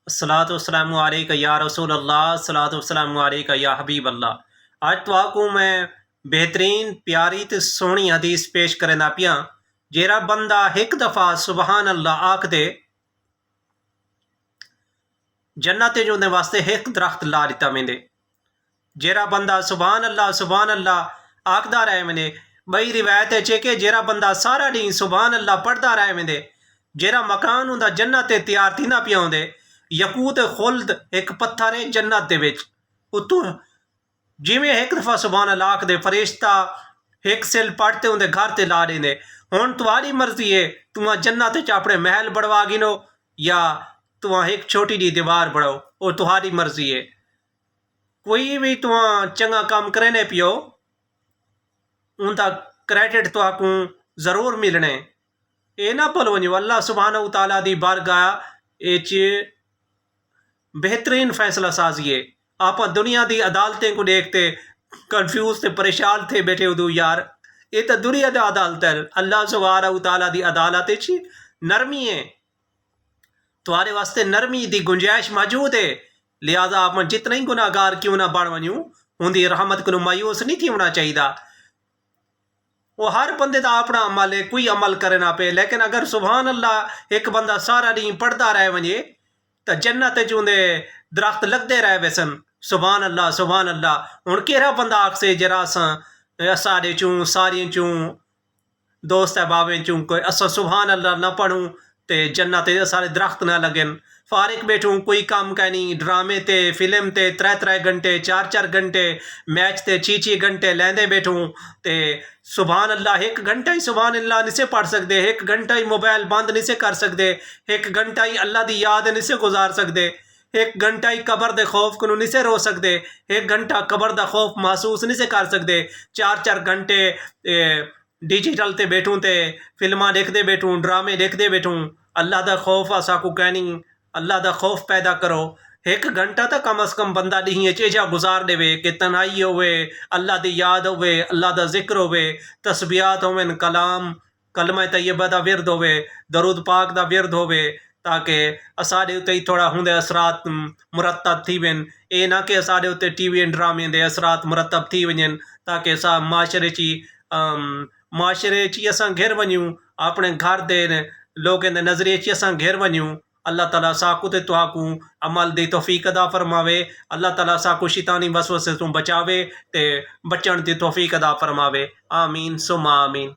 अस्सलातु वस्सलामु अलैका या रसूल अल्लाह, अस्सलातु वस्सलामु अलैका या हबीब अल्लाह। आज तुआकू मैं बेहतरीन प्यारी ते सोहनी हदीस पेश करना पिया। जेरा बंदा एक दफ़ा सुबहान अल्लाह आख दे, जन्नत जो वास्ते एक दरख्त ला दिता वेंदे। जेरा बंदा सुबहान अल्लाह आखदा रहे वेंदे। बई रिवायत है कि जेरा बंदा सारा डी सुबहान अल्लाह पढ़दा रहे वेंदे, जेरा मकान हुंदा जन्नत तैयार थींदा पिया होंदे। यकूत खुल्द एक पत्थर है जन्नत दे विच, उतों जिवें एक दफ़ा सुबहान अल्लाह आखदे फरिश्ता एक सिल पढ़ते होंदे घर ते ला देंदे। हुण तुहारी मर्जी है, तुआं जन्नत च अपने महल बढ़वा गिनो या तुआं एक छोटी जी दीवार बढ़ाओ, वो तुहारी मर्जी है। कोई भी तुआं चंगा काम करने पियो, उनका क्रेडिट तुहाकू ज़रूर मिलने। ये ना भुल वञो, अल्लाह सुब्हानहू तआला दी बारगाह इच बेहतरीन फैसला साजी है। आप दुनिया की अदालतें को देखते कन्फ्यूज थे, परेशान थे बैठे उदू यार, ये तो दुनिया की अदालत है। अल्लाह सुब्हानहू तआला दी अदालत इच नरमी है, तुम्हारे वास्ते नरमी की गुंजाइश मौजूद है। लिहाजा आप जितना ही गुनाहगार क्यों ना बन वञूं, उनकी रहमत को मायूस नहीं थी होना चाहिए। वो हर बंदे का अपना अमल है, कोई अमल करे ना पे, लेकिन अगर सुबहान अल्लाह एक बंदा सारा ॾींहुं पढ़ता रहे वञे तो जन्नत चूंदे दरख्त लगते रहे वैसन। सुबहान अल्लाह सुबहान अल्लाह। हुण केड़ा बंदा आखसे जरा असां चूं सारियों चूं दोस्त अहबाबें चूं कोई असां सुबहान अल्लाह ना पढ़ूं ते जन्नत सारे दरख्त ना लगन। फारिग बैठूं, कोई काम कैनी, ड्रामे ते फिल्म ते 3-3 घंटे 4-4 घंटे, मैच ते 6-6 घंटे लैंदे बैठूं ते सुबहान अल्लाह एक घंटा ही सुबहान अल्लाह नहीं से पढ़ सकते, एक घंटा ही मोबाइल बंद नहीं से कर सकते, एक घंटा ही अल्लाह की याद नहीं से गुजार सकते, एक घंटा ही कबर दे खौफ को नहीं से रो सकते, एक घंटा कबर दा खौफ महसूस नहीं से कर सकते। 4-4 घंटे डिजिटल ते बैठूं ते फिल्मा देखते बैठूं, ड्रामे देखते बैठूं। अल्लाह दा खौफ असाकू कहनी, अल्लाह दा खौफ पैदा करो। एक घंटा तो कम अज़ कम बंदा ॾींहं चेजा गुजार देवे कि तन्हाई होवे, अल्लाह दी याद होवे, अल्लाह दा जिक्र होवे, तस्बीहात होवन, कलाम कलमा तैयबा दा विरद होवे, दरूद पाक दा विरद होवे, ताकि असाडे उत्ते थोड़ा हुंदे असरात मुरतब थी वन। ये ना कि असाडे उत्ते टीवी ड्रामे दे असरात मुरतब थी वञन, ताकि असां माशरे ची असां घिर वञूं, अपने घर दे लोगों के नज़रिए ची असां घिर वञूं। अल्लाह ताला साकू ते तुहाकू अमल दी तौफीक अदा फरमावे। अल्लाह ताला साकू शैतानी वसवसे तों बचावे ते बचण दी तौफीक अदा फरमावे। आमीन सुम्मा आमीन।